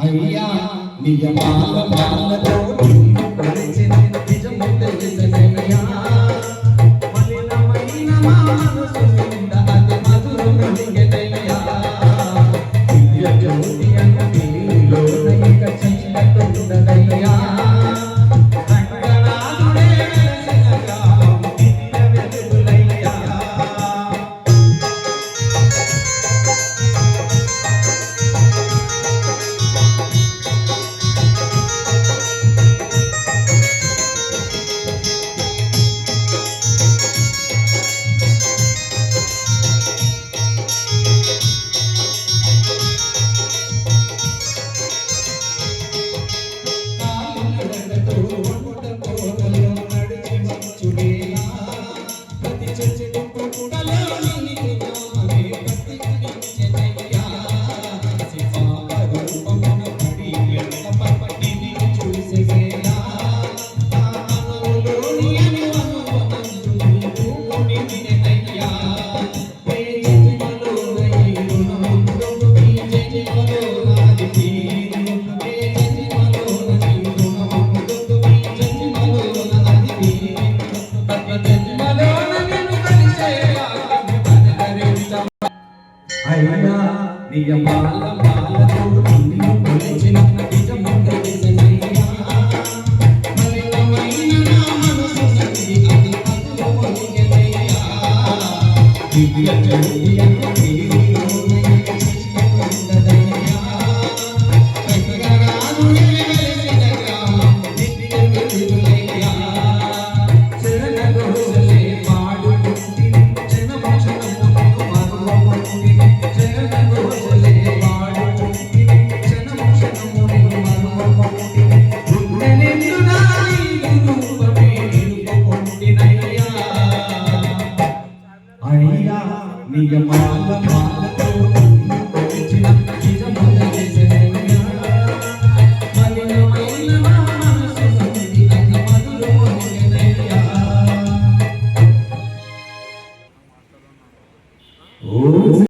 అయ్యా నియమాల మాలతో కొలిచిన నిజము తెలిసెనయ్యా మలినమైన మా మనసు నిండా అది మధురమునిగెనయ్యా దివ్య జ్యోతి అన్న నీలో నైక చీకటుండదయ్యా రంగనాథుడే వెలసిన గ్రామం దివ్య వెలుగులయ్యా అయ్యా నియమాల మాలతో నిన్ను కొలిచిన నిజము తెలిసెనయ్యా మలినమైన నా మనసు సంధి అది మధురమునిగెనయ్యా దివ్య జ్యోతి అన్న నీలో నైక చీకటుండదయ్యా రంగనాథుడే వెలసిన గ్రామం దివ్య వెలుగులయ్యా శరణ ఘోషలే పాడుకుంటిని జనము క్షణమును మరువకుంటిని నియమాల మాలతో